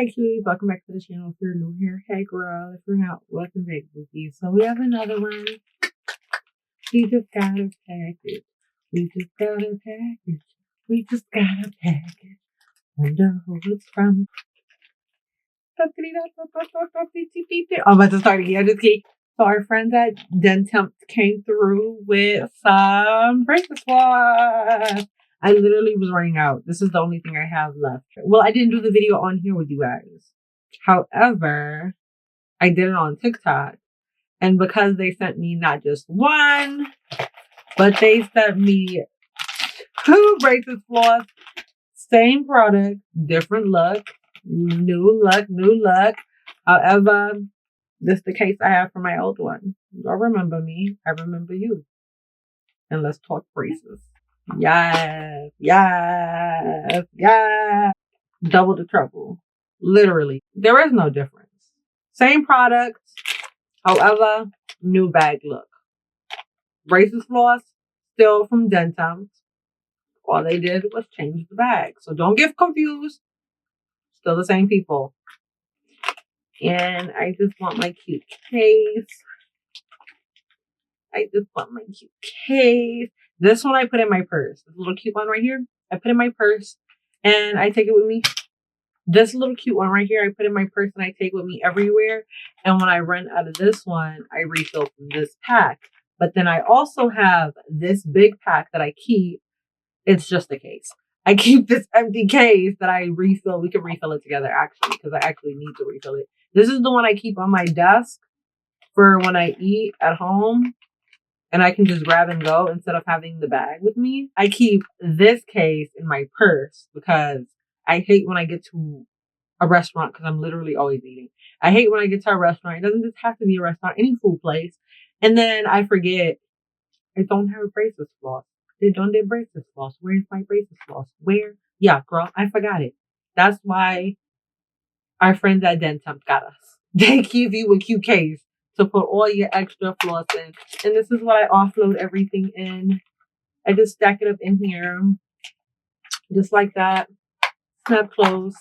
Hi cuties, welcome back to the channel. If you're new here, hey girl. If you're not, welcome back with you. So we have another one. We just got a package. We just got a package. We just got a package. Wonder who it's from. I'm about to start again. Just kidding. So our friends at Dentemp came through with some bracelet swaps. I literally was running out. This is the only thing I have left. Well, I didn't do the video on here with you guys. However, I did it on TikTok. And because they sent me not just one, but they sent me 2 bracelet floss, same product, different look, new look. However, this is the case I have for my old one. Y'all remember me. I remember you. And let's talk braces. Yes. Double the trouble. Literally. There is no difference. Same product. However, new bag look. Braces floss, still from Dentemp. All they did was change the bag. So don't get confused. Still the same people. And I just want my cute case. This one I put in my purse. This little cute one right here, I put in my purse and I take it with me. This little cute one right here, I put in my purse and I take with me everywhere. And when I run out of this one, I refill from this pack. But then I also have this big pack that I keep. It's just a case. I keep this empty case that I refill. We can refill it together actually, because I actually need to refill it. This is the one I keep on my desk for when I eat at home. And I can just grab and go instead of having the bag with me. I keep this case in my purse because I hate when I get to a restaurant because I'm literally always eating. I hate when I get to a restaurant. It doesn't just have to be a restaurant, any food place. And then I forget I don't have a bracelet floss. They don't do bracelet floss. Where's my bracelet floss? Where? Yeah, girl, I forgot it. That's why our friends at Dentemp got us. They give you a cute case to put all your extra floss in. And this is what I offload everything in. I just stack it up in here. Just like that. Snap close.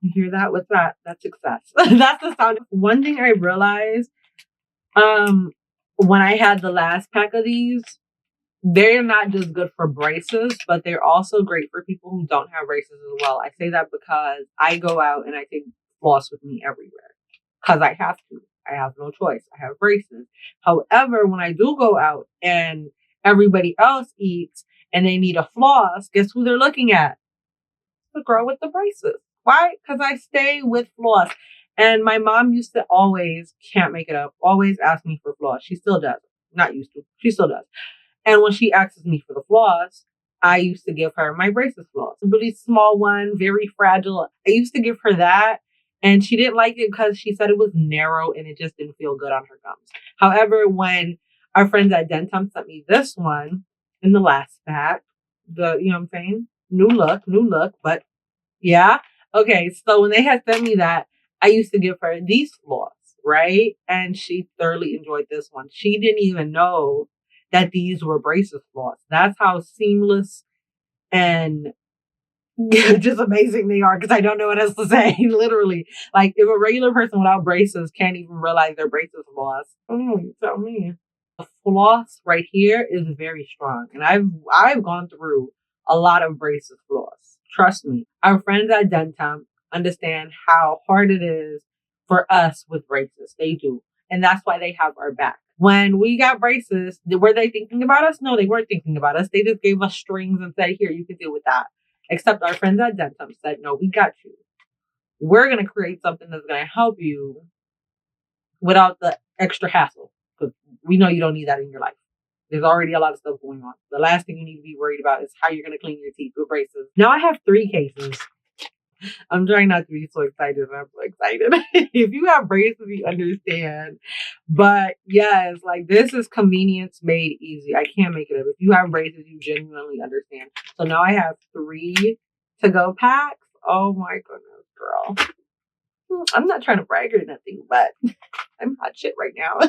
You hear that? What's that? That's success. That's the sound. One thing I realized when I had the last pack of these, they're not just good for braces, but they're also great for people who don't have braces as well. I say that because I go out and I take floss with me everywhere. Because I have to. I have no choice. I have braces. However, when I do go out and everybody else eats and they need a floss, guess who they're looking at? The girl with the braces. Why? Because I stay with floss. And my mom used to always, can't make it up, always ask me for floss. She still does. Not used to. She still does. And when she asks me for the floss, I used to give her my braces floss. A really small one, very fragile. I used to give her that. And she didn't like it because she said it was narrow and it just didn't feel good on her gums. However, when our friends at Dentemp sent me this one in the last pack, you know what I'm saying? New look, but yeah. Okay, so when they had sent me that, I used to give her these floss, right? And she thoroughly enjoyed this one. She didn't even know that these were braces floss. That's how seamless and just amazing they are, because I don't know what else to say. Literally, like if a regular person without braces can't even realize their braces floss, you tell me. The floss right here is very strong, and I've gone through a lot of braces floss. Trust me, our friends at Dentemp understand how hard it is for us with braces. They do, and that's why they have our back. When we got braces, were they thinking about us? No, they weren't thinking about us. They just gave us strings and said, "Here, you can deal with that." Except our friends at Dentemp said, "No, we got you. We're going to create something that's going to help you without the extra hassle. Because we know you don't need that in your life. There's already a lot of stuff going on. The last thing you need to be worried about is how you're going to clean your teeth with braces." Now I have 3 cases. I'm trying not to be so excited. I'm so excited. If you have braces, you understand. But yes, like this is convenience made easy. I can't make it up. If you have braces, you genuinely understand. So now I have 3 to-go packs. Oh my goodness, girl. I'm not trying to brag or nothing, but I'm hot shit right now.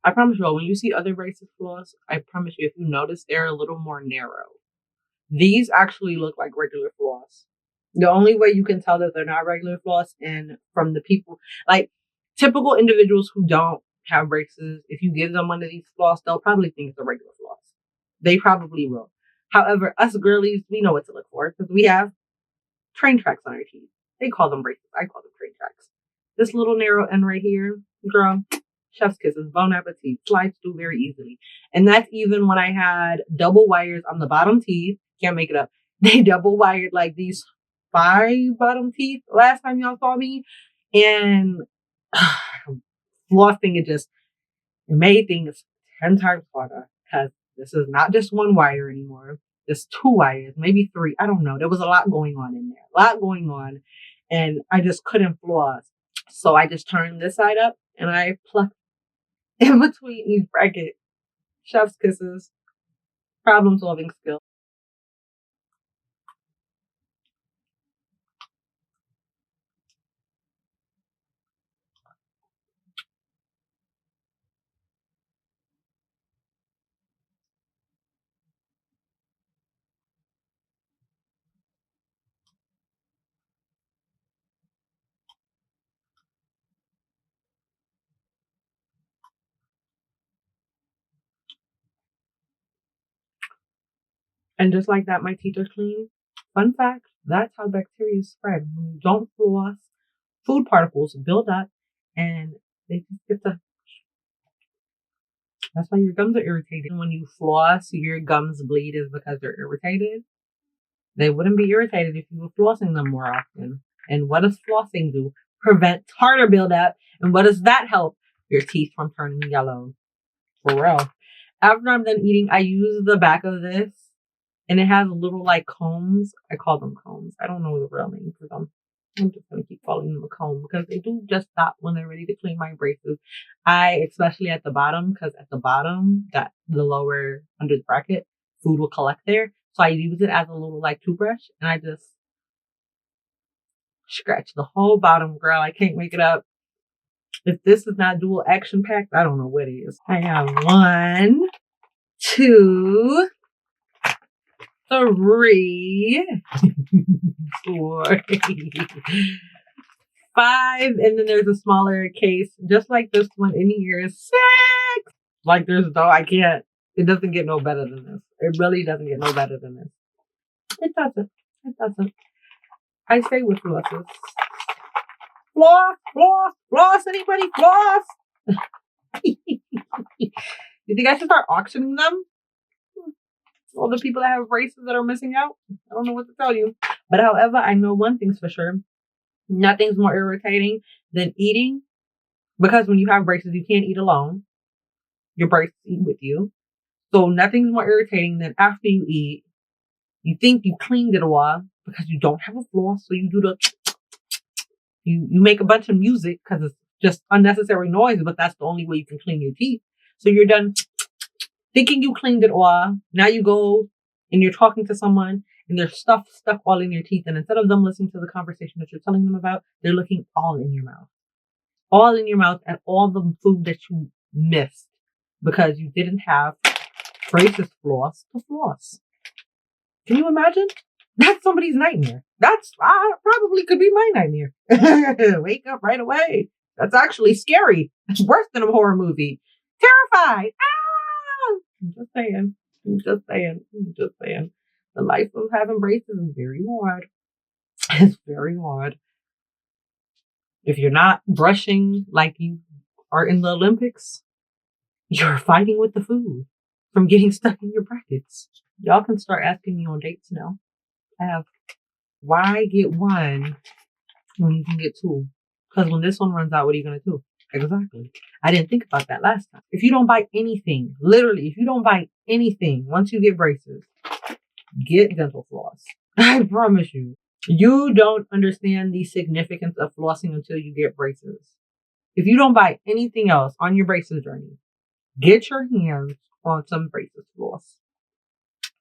I promise you, when you see other braces floss, I promise you, if you notice, they're a little more narrow. These actually look like regular floss. The only way you can tell that they're not regular floss, and from the people, like typical individuals who don't have braces, if you give them one of these floss, they'll probably think it's a regular floss. They probably will. However, us girlies, we know what to look for because we have train tracks on our teeth. They call them braces. I call them train tracks. This little narrow end right here, girl, chef's kisses, bon appetit, slides through very easily. And that's even when I had double wires on the bottom teeth. Can't make it up. They double wired like these 5 bottom teeth last time y'all saw me. And flossing it made things 10 times harder because this is not just one wire anymore. There's 2 wires, maybe 3. I don't know. There was a lot going on in there. A lot going on. And I just couldn't floss. So I just turned this side up and I plucked in between each bracket. Chef's kisses. Problem solving skill. And just like that, my teeth are clean. Fun fact, that's how bacteria spread. When you don't floss, food particles build up and they just get to. That's why your gums are irritated. When you floss, your gums bleed is because they're irritated. They wouldn't be irritated if you were flossing them more often. And what does flossing do? Prevent tartar buildup. And what does that help? Your teeth from turning yellow. For real. After I'm done eating, I use the back of this. And it has little like combs. I call them combs. I don't know the real name for them. I'm just going to keep calling them a comb because they do just stop when they're ready to clean my braces. Especially at the bottom, because at the bottom, the lower under the bracket, food will collect there. So I use it as a little like toothbrush and I just scratch the whole bottom, girl. I can't make it up. If this is not dual action packed, I don't know what is. I have 1, 2, 3, 4, 5, and then there's a smaller case, just like this one in here. 6. Like I can't. It doesn't get no better than this. It really doesn't get no better than this. It doesn't. It doesn't. I stay with flosses. Floss, floss, floss. Anybody floss? You think I should start auctioning them? All the people that have braces that are missing out? I don't know what to tell you. But however, I know one thing's for sure. Nothing's more irritating than eating. Because when you have braces, you can't eat alone. Your braces eat with you. So nothing's more irritating than after you eat, you think you cleaned it a while because you don't have a floss. So you do you make a bunch of music because it's just unnecessary noise, but that's the only way you can clean your teeth. So you're done thinking you cleaned it all. Now you go and you're talking to someone and there's stuff stuck all in your teeth. And instead of them listening to the conversation that you're telling them about, they're looking all in your mouth. All in your mouth at all the food that you missed because you didn't have braces floss to floss. Can you imagine? That's somebody's nightmare. That's probably could be my nightmare. Wake up right away. That's actually scary. It's worse than a horror movie. Terrified. I'm just saying. I'm just saying. I'm just saying. The life of having braces is very hard. It's very hard. If you're not brushing like you are in the Olympics, you're fighting with the food from getting stuck in your brackets. Y'all can start asking me on dates now. I have, why get 1 when you can get 2? Because when this one runs out, what are you going to do? Exactly. I didn't think about that last time. If you don't buy anything, literally, if you don't buy anything, once you get braces, get dental floss. I promise you. You don't understand the significance of flossing until you get braces. If you don't buy anything else on your braces journey, get your hands on some braces floss.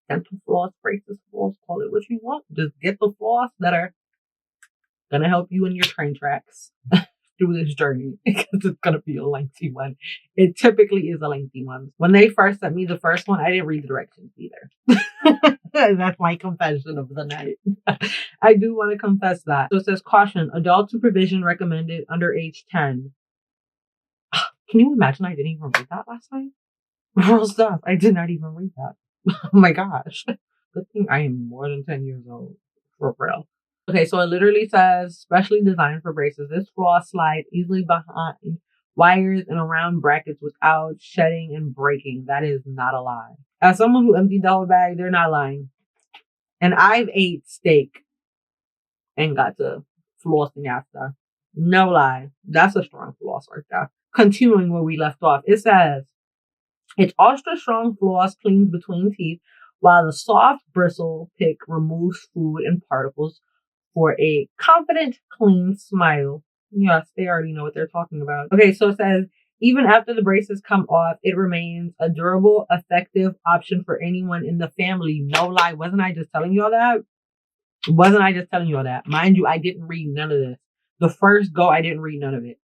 Dental floss, braces floss, call it what you want. Just get the floss that are going to help you in your train tracks. through this journey because it's going to be a lengthy one. It typically is a lengthy one. When they first sent me the first one, I didn't read the directions either. That's my confession of the night. I do want to confess that. So it says, caution, adult supervision recommended under age 10. Can you imagine I didn't even read that last night? Real stuff. I did not even read that. Oh my gosh. Good thing I am more than 10 years old. For real. Okay, so it literally says, specially designed for braces. This floss slides easily behind wires and around brackets without shedding and breaking. That is not a lie. As someone who emptied the whole bag, they're not lying. And I've ate steak and got to flossing after. No lie. That's a strong floss right there. Continuing where we left off, it says, its ultra strong floss cleans between teeth, while the soft bristle pick removes food and particles for a confident, clean smile. Yes, they already know what they're talking about. Okay, so it says, even after the braces come off, it remains a durable, effective option for anyone in the family. No lie. Wasn't I just telling you all that? Mind you, I didn't read none of this. The first go, I didn't read none of it.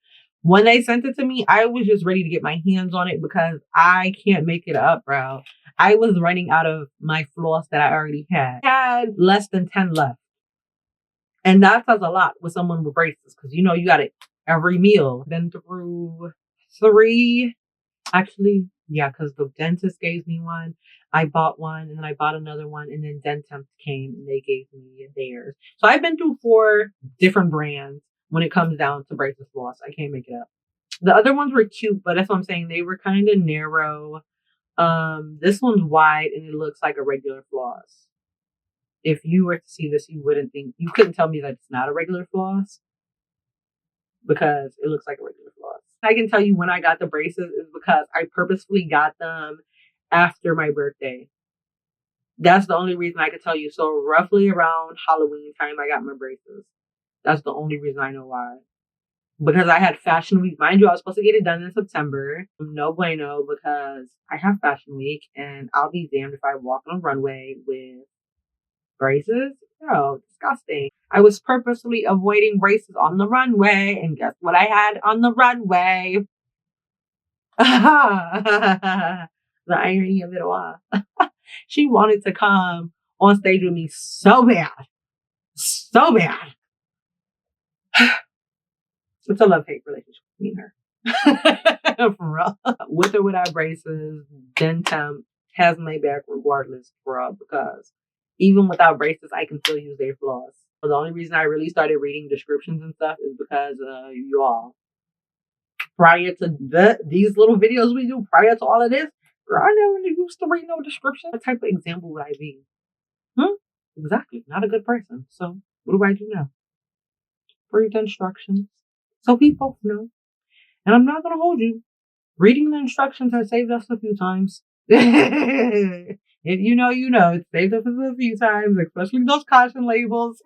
When they sent it to me, I was just ready to get my hands on it because I can't make it up, bro. I was running out of my floss that I already had. I had less than 10 left. And that says a lot with someone with braces because, you know, you got it every meal. Been through 3, actually, yeah, because the dentist gave me one. I bought one and then I bought another one and then Dentemp came and they gave me theirs. So I've been through 4 different brands when it comes down to braces floss. I can't make it up. The other ones were cute, but that's what I'm saying. They were kind of narrow. This one's wide and it looks like a regular floss. If you were to see this, you couldn't tell me that it's not a regular floss because it looks like a regular floss. I can tell you when I got the braces is because I purposefully got them after my birthday. That's the only reason I could tell you. So roughly around Halloween time, I got my braces. That's the only reason I know why. Because I had Fashion Week. Mind you, I was supposed to get it done in September. No bueno, because I have Fashion Week and I'll be damned if I walk on a runway with braces. No, disgusting. I was purposely avoiding braces on the runway. And guess what I had on the runway? The irony of it all. She wanted to come on stage with me so bad. So bad. It's a love-hate relationship with me and her. For real. With or without braces, Dentemp has my back regardless, bro, because even without braces, I can still use their floss. So the only reason I really started reading descriptions and stuff is because you all. Prior to these little videos we do, prior to all of this, girl, I never used to read no description. What type of example would I be? Exactly. Not a good person. So what do I do now? Read the instructions. So people know. And I'm not going to hold you. Reading the instructions has saved us a few times. If you know, you know. It's saved us a few times, especially those caution labels.